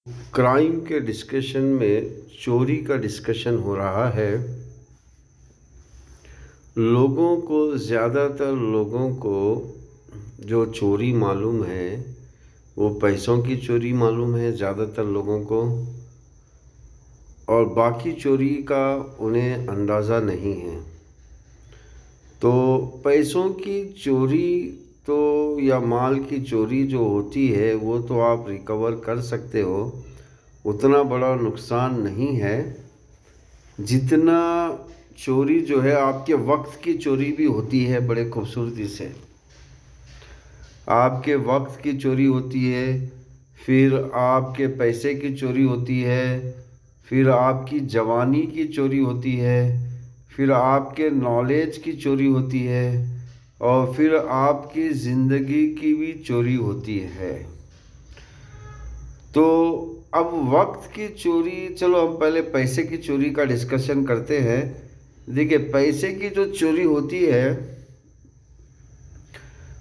Crime के discussion में चोरी का डिस्कशन हो रहा है। ज़्यादातर लोगों को जो चोरी मालूम है वो पैसों की चोरी मालूम है ज़्यादातर लोगों को, और बाकी चोरी का उन्हें अंदाज़ा नहीं है। तो पैसों की चोरी तो या माल की चोरी जो होती है वो तो आप रिकवर कर सकते हो, उतना बड़ा नुकसान नहीं है जितना चोरी जो है आपके वक्त की चोरी भी होती है। बड़े खूबसूरती से आपके वक्त की चोरी होती है, फिर आपके पैसे की चोरी होती है, फिर आपकी जवानी की चोरी होती है, फिर आपके नॉलेज की चोरी होती है, और फिर आपकी ज़िंदगी की भी चोरी होती है। तो अब वक्त की चोरी, चलो हम पहले पैसे की चोरी का डिस्कशन करते हैं। देखिए, पैसे की जो चोरी होती है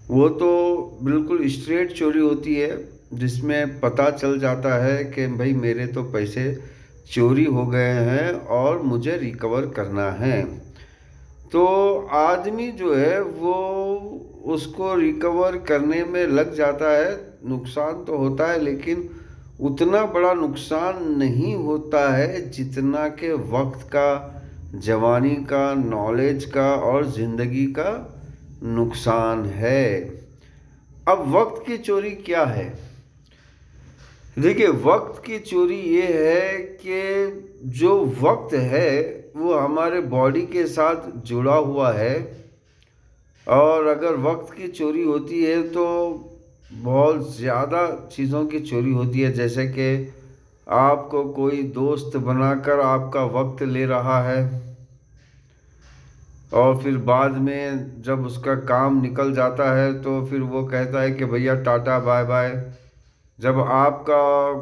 वो तो बिल्कुल स्ट्रेट चोरी होती है, जिसमें पता चल जाता है कि भाई मेरे तो पैसे चोरी हो गए हैं और मुझे रिकवर करना है। तो आदमी जो है वो उसको रिकवर करने में लग जाता है। नुकसान तो होता है लेकिन उतना बड़ा नुकसान नहीं होता है जितना के वक्त का, जवानी का, नॉलेज का और ज़िंदगी का नुकसान है। अब वक्त की चोरी क्या है? देखिए, वक्त की चोरी ये है कि जो वक्त है वो हमारे बॉडी के साथ जुड़ा हुआ है, और अगर वक्त की चोरी होती है तो बहुत ज़्यादा चीज़ों की चोरी होती है। जैसे कि आपको कोई दोस्त बनाकर आपका वक्त ले रहा है, और फिर बाद में जब उसका काम निकल जाता है तो फिर वो कहता है कि भैया टाटा बाय बाय। जब आपका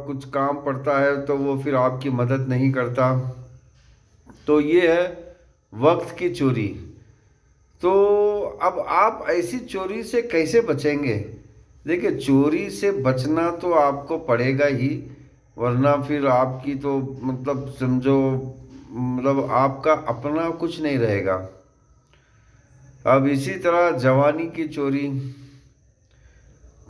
कुछ काम पड़ता है तो वो फिर आपकी मदद नहीं करता। तो ये है वक्त की चोरी। तो अब आप ऐसी चोरी से कैसे बचेंगे? देखिए, चोरी से बचना तो आपको पड़ेगा ही, वरना फिर आपकी तो मतलब समझो, मतलब आपका अपना कुछ नहीं रहेगा। अब इसी तरह जवानी की चोरी,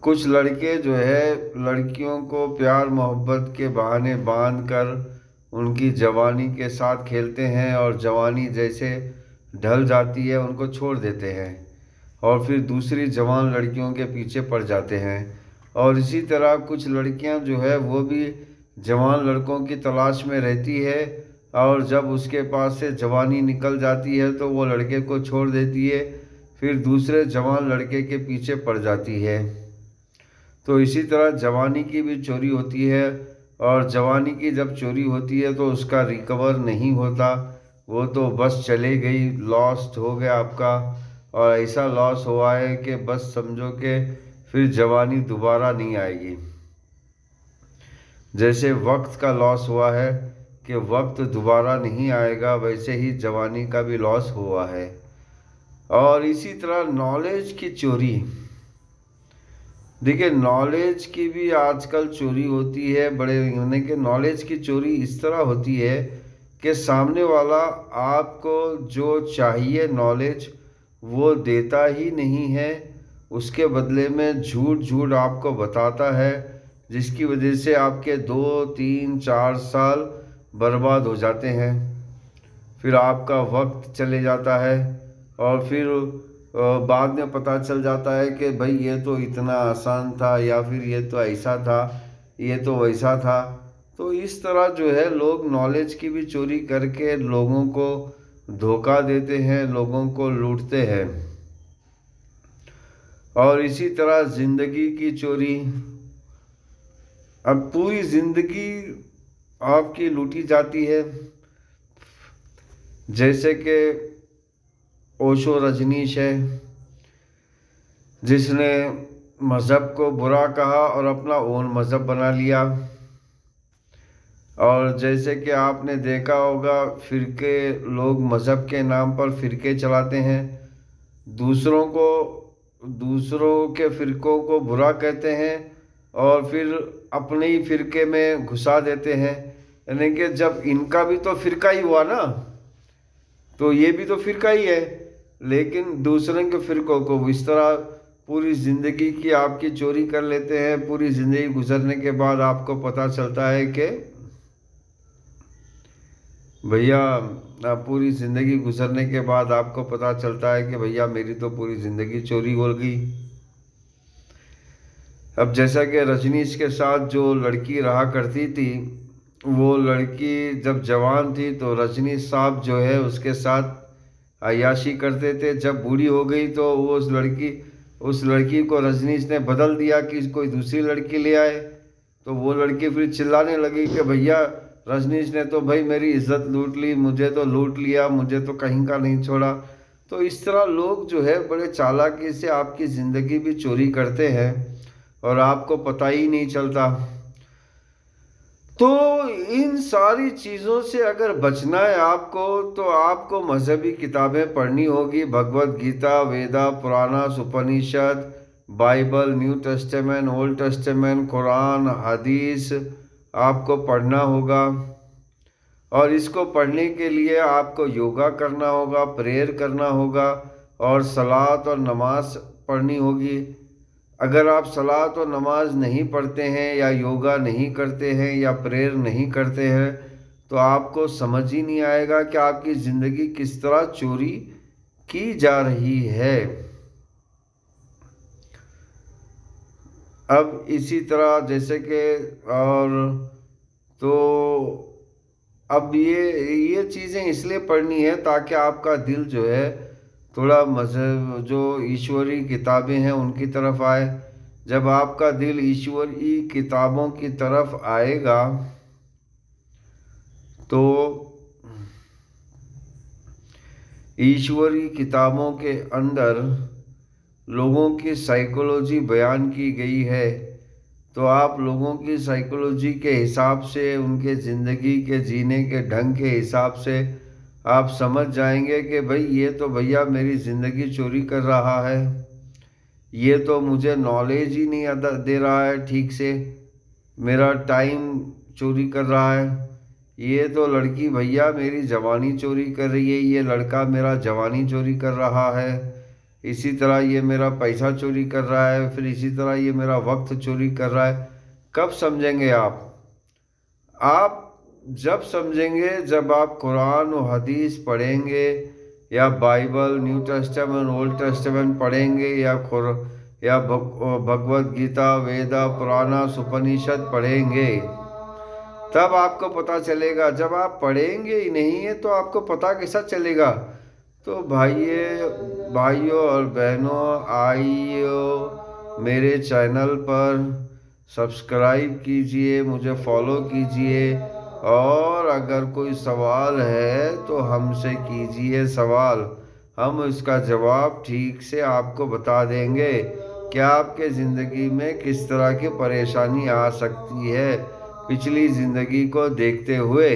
कुछ लड़के जो है लड़कियों को प्यार मोहब्बत के बहाने बांध कर उनकी जवानी के साथ खेलते हैं, और जवानी जैसे ढल जाती है उनको छोड़ देते हैं और फिर दूसरी जवान लड़कियों के पीछे पड़ जाते हैं। और इसी तरह कुछ लड़कियां जो है वो भी जवान लड़कों की तलाश में रहती है, और जब उसके पास से जवानी निकल जाती है तो वो लड़के को छोड़ देती है, फिर दूसरे जवान लड़के के पीछे पड़ जाती है। तो इसी तरह जवानी की भी चोरी होती है, और जवानी की जब चोरी होती है तो उसका रिकवर नहीं होता, वो तो बस चले गई, लॉस्ट हो गया आपका। और ऐसा लॉस हुआ है कि बस समझो कि फिर जवानी दोबारा नहीं आएगी। जैसे वक्त का लॉस हुआ है कि वक्त दोबारा नहीं आएगा, वैसे ही जवानी का भी लॉस हुआ है। और इसी तरह नॉलेज की चोरी, देखिए नॉलेज की भी आजकल चोरी होती है। बड़े होने के नॉलेज की चोरी इस तरह होती है कि सामने वाला आपको जो चाहिए नॉलेज वो देता ही नहीं है, उसके बदले में झूठ झूठ आपको बताता है, जिसकी वजह से आपके 2 3 4 साल बर्बाद हो जाते हैं। फिर आपका वक्त चले जाता है, और फिर बाद में पता चल जाता है कि भाई ये तो इतना आसान था, या फिर ये तो ऐसा था, ये तो वैसा था। तो इस तरह जो है लोग नॉलेज की भी चोरी करके लोगों को धोखा देते हैं, लोगों को लूटते हैं। और इसी तरह ज़िंदगी की चोरी, अब पूरी ज़िंदगी आपकी लूटी जाती है। जैसे कि ओशो रजनीश है, जिसने मज़हब को बुरा कहा और अपना ओन मज़हब बना लिया। और जैसे कि आपने देखा होगा, फ़िरके, लोग मज़हब के नाम पर फ़िरके चलाते हैं, दूसरों को, दूसरों के फ़िरकों को बुरा कहते हैं, और फिर अपने ही फिरके में घुसा देते हैं। यानी कि जब इनका भी तो फिरका ही हुआ ना, तो ये भी तो फिरका ही है, लेकिन दूसरे के फिरकों को इस तरह पूरी ज़िंदगी की आपकी चोरी कर लेते हैं। पूरी ज़िंदगी गुजरने के बाद आपको पता चलता है कि भैया, पूरी ज़िंदगी गुजरने के बाद आपको पता चलता है कि भैया मेरी तो पूरी ज़िंदगी चोरी हो गई। अब जैसा कि रजनीश के साथ जो लड़की रहा करती थी, वो लड़की जब जवान थी तो रजनीश साहब जो है उसके साथ अय्याशी करते थे। जब बूढ़ी हो गई तो वो उस लड़की को रजनीश ने बदल दिया कि कोई दूसरी लड़की ले आए। तो वो लड़की फिर चिल्लाने लगी कि भैया, रजनीश ने तो भाई मेरी इज्जत लूट ली, मुझे तो लूट लिया, मुझे तो कहीं का नहीं छोड़ा। तो इस तरह लोग जो है बड़े चालाकी से आपकी ज़िंदगी भी चोरी करते हैं और आपको पता ही नहीं चलता। तो इन सारी चीज़ों से अगर बचना है आपको, तो आपको मजहबी किताबें पढ़नी होगी। भगवत Gita, Veda, Purana, Upanishad, Bible, new testament, old testament, Quran, Hadith आपको पढ़ना होगा। और इसको पढ़ने के लिए आपको योगा करना होगा, प्रेयर करना होगा और सलात और नमाज पढ़नी होगी। अगर आप सलात और नमाज नहीं पढ़ते हैं या योगा नहीं करते हैं या प्रेयर नहीं करते हैं, तो आपको समझ ही नहीं आएगा कि आपकी ज़िंदगी किस तरह चोरी की जा रही है। अब इसी तरह जैसे कि और तो अब ये चीज़ें इसलिए पढ़नी है ताकि आपका दिल जो है थोड़ा मजहब जो ईश्वरी किताबें हैं उनकी तरफ आए। जब आपका दिल ईश्वरी किताबों की तरफ आएगा तो ईश्वरी किताबों के अंदर लोगों की साइकोलॉजी बयान की गई है। तो आप लोगों की साइकोलॉजी के हिसाब से, उनके ज़िंदगी के जीने के ढंग के हिसाब से आप समझ जाएंगे कि भाई ये तो भैया मेरी ज़िंदगी चोरी कर रहा है, ये तो मुझे नॉलेज ही नहीं दे रहा है ठीक से, मेरा टाइम चोरी कर रहा है। ये तो लड़की भैया मेरी जवानी चोरी कर रही है, ये लड़का मेरा जवानी चोरी कर रहा है, इसी तरह ये मेरा पैसा चोरी कर रहा है, फिर इसी तरह ये मेरा वक्त चोरी कर रहा है। कब समझेंगे आप जब समझेंगे जब आप कुरान और हदीस पढ़ेंगे या Bible, new testament, old testament पढ़ेंगे या भगवत गीता, वेदा, पुराना, उपनिषद पढ़ेंगे, तब आपको पता चलेगा। जब आप पढ़ेंगे ही नहीं है तो आपको पता कैसा चलेगा। तो भाइयों और बहनों, आइयो मेरे चैनल पर सब्सक्राइब कीजिए, मुझे फॉलो कीजिए और अगर कोई सवाल है तो हमसे कीजिए सवाल, हम इसका जवाब ठीक से आपको बता देंगे कि आपके ज़िंदगी में किस तरह की परेशानी आ सकती है पिछली ज़िंदगी को देखते हुए।